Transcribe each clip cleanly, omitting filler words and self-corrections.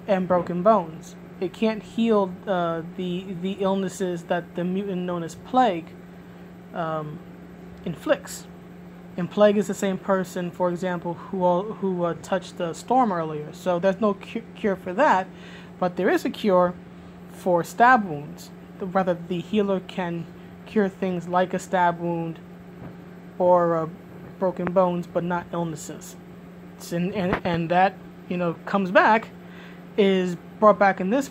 and broken bones. It can't heal the illnesses that the mutant known as Plague inflicts. And Plague is the same person, for example, who touched the Storm earlier. So there's no cure for that, but there is a cure for stab wounds. Rather, the healer can cure things like a stab wound or broken bones, but not illnesses. And that, comes back, is brought back in this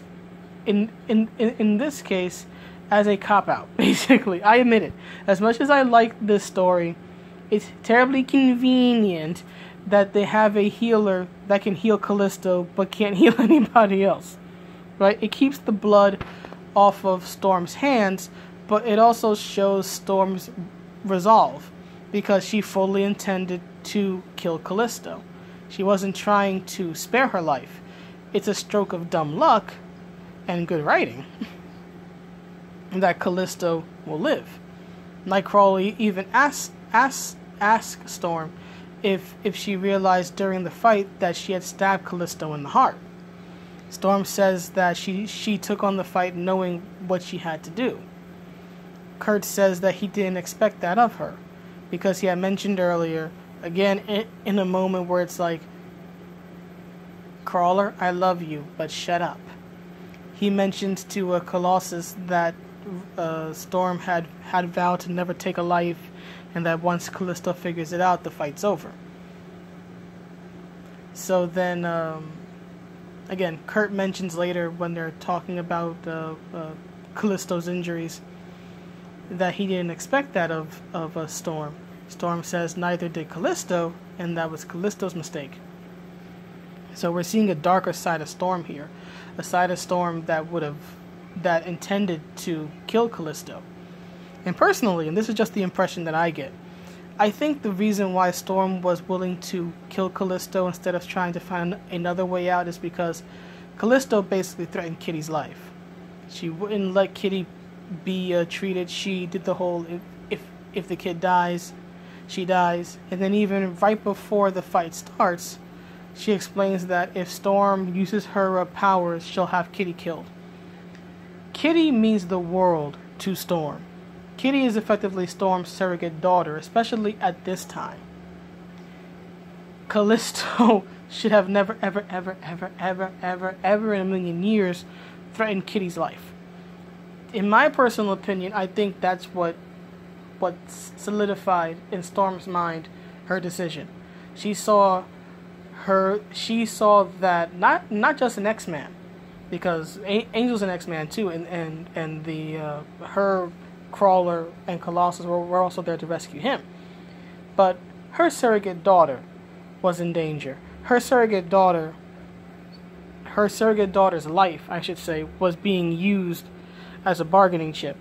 case as a cop-out, basically. I admit it. As much as I like this story, it's terribly convenient that they have a healer that can heal Callisto but can't heal anybody else. Right? It keeps the blood off of Storm's hands, but it also shows Storm's resolve, because she fully intended to kill Callisto. She wasn't trying to spare her life. It's a stroke of dumb luck and good writing that Callisto will live. Nightcrawler even asks Storm if she realized during the fight that she had stabbed Callisto in the heart. Storm says that she took on the fight knowing what she had to do. Kurt says that he didn't expect that of her, because he had mentioned earlier, again, in a moment where it's like, Crawler, I love you, but shut up. He mentions to Colossus that Storm had vowed to never take a life, and that once Callisto figures it out, the fight's over. So then, again, Kurt mentions later when they're talking about Callisto's injuries that he didn't expect that of Storm. Storm says neither did Callisto, and that was Callisto's mistake. So we're seeing a darker side of Storm here, a side of Storm that intended to kill Callisto. And personally, and this is just the impression that I get, I think the reason why Storm was willing to kill Callisto instead of trying to find another way out is because Callisto basically threatened Kitty's life. She wouldn't let Kitty be treated. She did the whole if the kid dies, she dies. And then even right before the fight starts, she explains that if Storm uses her powers, she'll have Kitty killed. Kitty means the world to Storm. Kitty is effectively Storm's surrogate daughter, especially at this time. Callisto should have never, ever, ever, ever, ever, ever, ever in a million years threatened Kitty's life. In my personal opinion, I think that's what solidified in Storm's mind her decision. She saw that not just an X-Man, because Angel's an X-Man too, and the her Crawler and Colossus were also there to rescue him. But her surrogate daughter was in danger. Her surrogate daughter's life, I should say, was being used as a bargaining chip.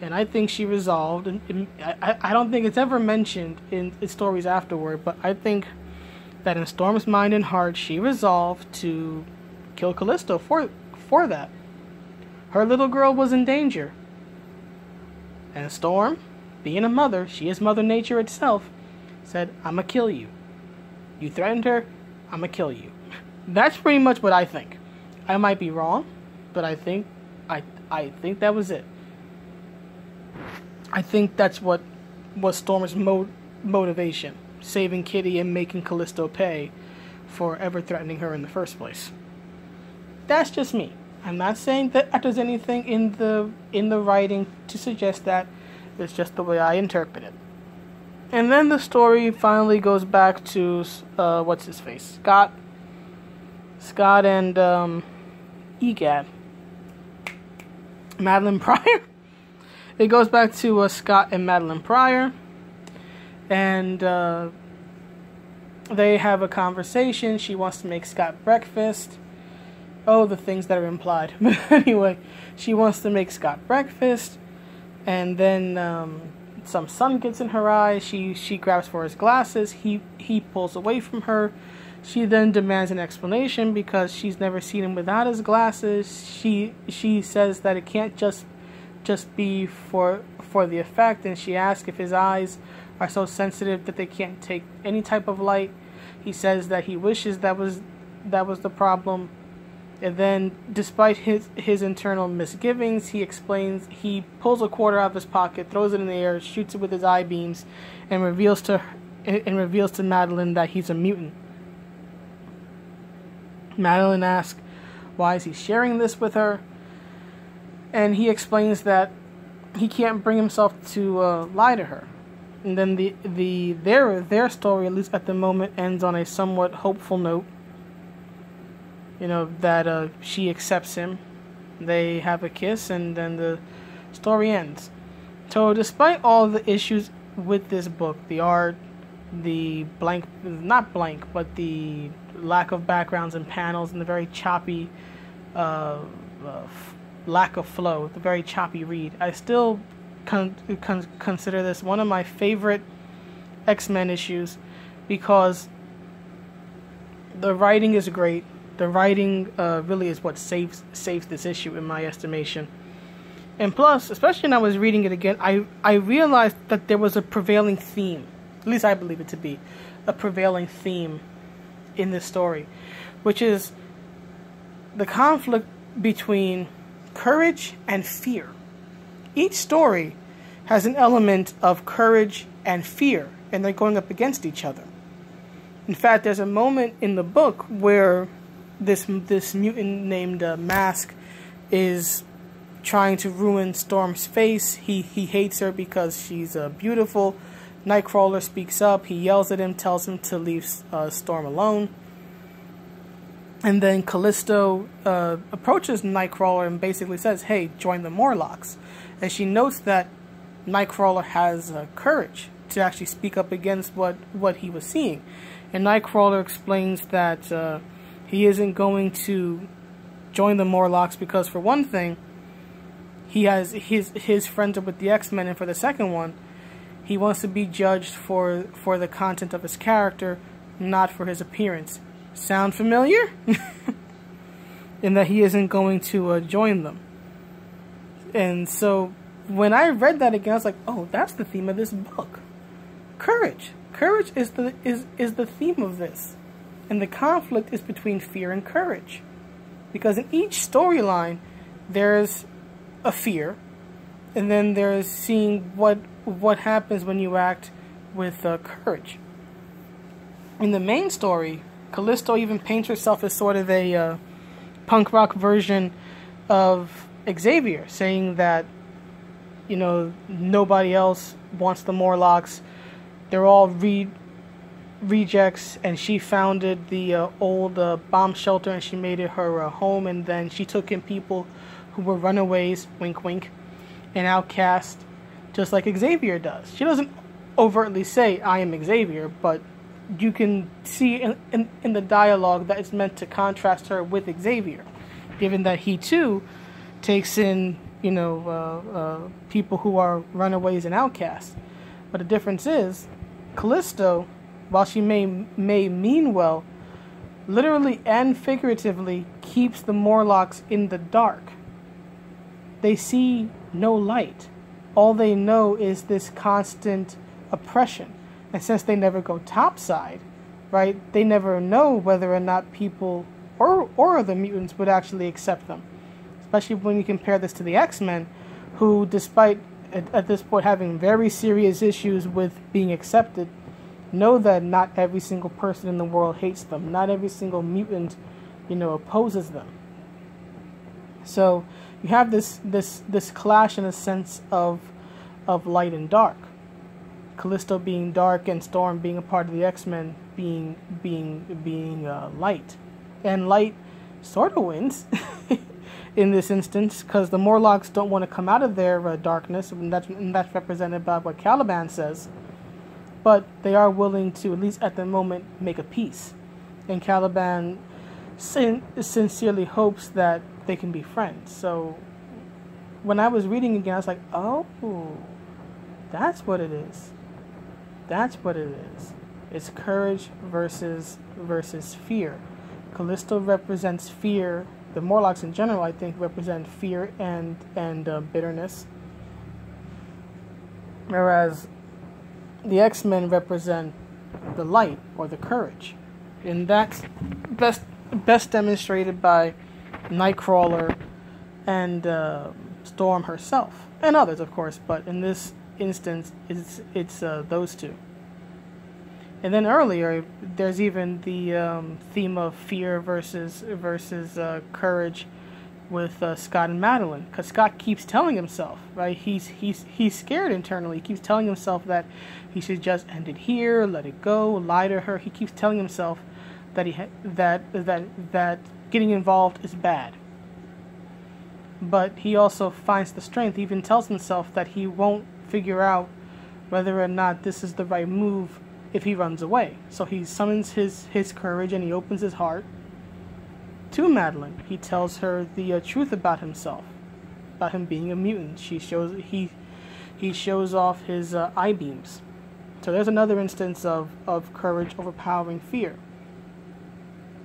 And I think she resolved, and I don't think it's ever mentioned in stories afterward, but I think that in Storm's mind and heart, she resolved to kill Callisto for that. Her little girl was in danger. And Storm, being a mother, she is Mother Nature itself, said, I'ma kill you. You threatened her, I'ma kill you. That's pretty much what I think. I might be wrong, but I think that was it. I think that's what was Storm's motivation, saving Kitty and making Callisto pay for ever threatening her in the first place. That's just me. I'm not saying that there's anything in the writing to suggest that. It's just the way I interpret it. And then the story finally goes back to what's his face, Scott and Egad, Madeline Pryor. It goes back to Scott and Madeline Pryor, and they have a conversation. She wants to make Scott breakfast. Oh, the things that are implied. But anyway, she wants to make Scott breakfast, and then some sun gets in her eyes. She grabs for his glasses. He pulls away from her. She then demands an explanation because she's never seen him without his glasses. She says that it can't just be for the effect, and she asks if his eyes are so sensitive that they can't take any type of light. He says that he wishes that was the problem. And then, despite his internal misgivings, he pulls a quarter out of his pocket, throws it in the air, shoots it with his eye beams, and reveals to Madeline that he's a mutant. Madeline asks why is he sharing this with her, and he explains that he can't bring himself to lie to her. And then their story, at least at the moment, ends on a somewhat hopeful note. You know, that she accepts him. They have a kiss, and then the story ends. So despite all the issues with this book, the art, the not blank, but the lack of backgrounds and panels, and the very choppy lack of flow, the very choppy read, I still consider this one of my favorite X-Men issues, because the writing is great. The writing really is what saves this issue, in my estimation. And plus, especially when I was reading it again, I realized that there was a prevailing theme. At least I believe it to be a prevailing theme in this story, which is the conflict between courage and fear. Each story has an element of courage and fear, and they're going up against each other. In fact, there's a moment in the book where this mutant named Mask is trying to ruin Storm's face. He hates her because she's beautiful. Nightcrawler speaks up. He yells at him, tells him to leave Storm alone. And then Callisto approaches Nightcrawler and basically says, hey, join the Morlocks. And she notes that Nightcrawler has courage to actually speak up against what he was seeing. And Nightcrawler explains that he isn't going to join the Morlocks because, for one thing, he has his friends are with the X-Men, and for the second one, he wants to be judged for the content of his character, not for his appearance. Sound familiar? In that he isn't going to join them. And so when I read that again, I was like, oh, that's the theme of this book. Courage. Courage is the theme of this. And the conflict is between fear and courage. Because in each storyline, there's a fear, and then there's seeing what happens when you act with courage. In the main story, Callisto even paints herself as sort of a punk rock version of Xavier, saying that, you know, nobody else wants the Morlocks. They're all rejects, and she founded the old bomb shelter, and she made it her home, and then she took in people who were runaways, wink wink, and outcast, just like Xavier does. She doesn't overtly say, I am Xavier, but you can see in the dialogue that it's meant to contrast her with Xavier, given that he too takes in, you know, people who are runaways and outcasts. But the difference is, Callisto, while she may mean well, literally and figuratively keeps the Morlocks in the dark. They see no light. All they know is this constant oppression. And since they never go topside, right, they never know whether or not people or the mutants would actually accept them. Especially when you compare this to the X-Men, who, despite at this point having very serious issues with being accepted, know that not every single person in the world hates them. Not every single mutant, you know, opposes them. So you have this clash in a sense of light and dark. Callisto being dark and Storm being a part of the X-Men being light. And light sort of wins in this instance, because the Morlocks don't want to come out of their darkness, and that's represented by what Caliban says. But they are willing to, at least at the moment, make a peace. And Caliban sincerely hopes that they can be friends. So when I was reading again, I was like, oh, that's what it is. That's what it is. It's courage versus fear. Callisto represents fear. The Morlocks in general, I think, represent fear and bitterness. Whereas the X-Men represent the light or the courage. And that's best demonstrated by Nightcrawler and Storm herself, and others, of course. But in this instance, it's those two. And then earlier, there's even the theme of fear versus courage with Scott and Madeline, because Scott keeps telling himself, right? He's scared internally. He keeps telling himself that he should just end it here, let it go, lie to her. He keeps telling himself that that getting involved is bad. But he also finds the strength. He even tells himself that he won't figure out whether or not this is the right move if he runs away. So he summons his courage and he opens his heart to Madeline. He tells her the truth about himself, about him being a mutant. He shows off his eye beams. So there's another instance of courage overpowering fear.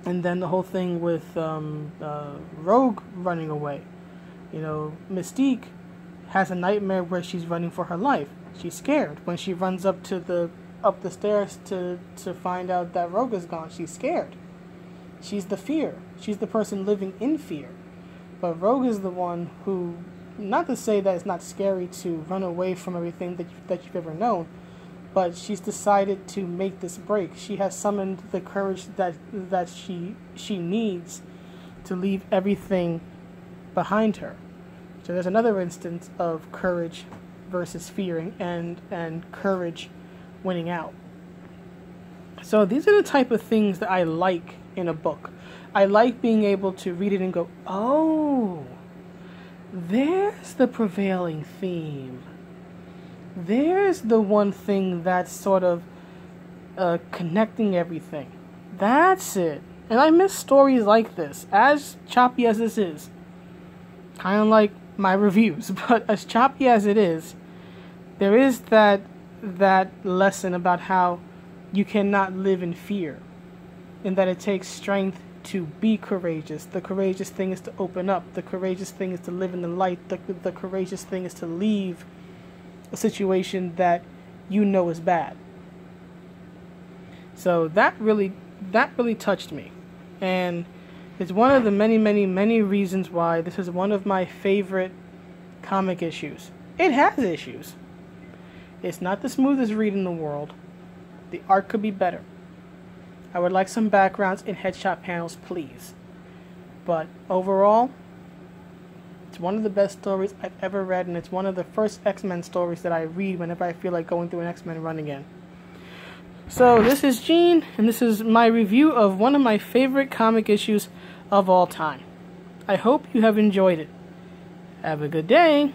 And then the whole thing with Rogue running away. You know, Mystique has a nightmare where she's running for her life. She's scared. When she runs up the stairs to find out that Rogue is gone, she's scared. She's the fear. She's the person living in fear. But Rogue is the one who, not to say that it's not scary to run away from everything that you've ever known, but she's decided to make this break. She has summoned the courage that she needs to leave everything behind her. So there's another instance of courage versus fear and courage winning out. So these are the type of things that I like in a book. I like being able to read it and go, oh, there's the prevailing theme. There's the one thing that's sort of connecting everything. That's it. And I miss stories like this, as choppy as this is. Kind of like my reviews, but as choppy as it is, there is that lesson about how you cannot live in fear, and that it takes strength to be courageous. The courageous thing is to open up. The courageous thing is to live in the light. The courageous thing is to leave a situation that you know is bad. So that really touched me, and it's one of the many reasons why this is one of my favorite comic issues. It has issues. It's not the smoothest read in the world. The art could be better. I would like some backgrounds in headshot panels, please. But overall, it's one of the best stories I've ever read, and it's one of the first X-Men stories that I read whenever I feel like going through an X-Men run again. So this is Gene, and this is my review of one of my favorite comic issues of all time. I hope you have enjoyed it. Have a good day.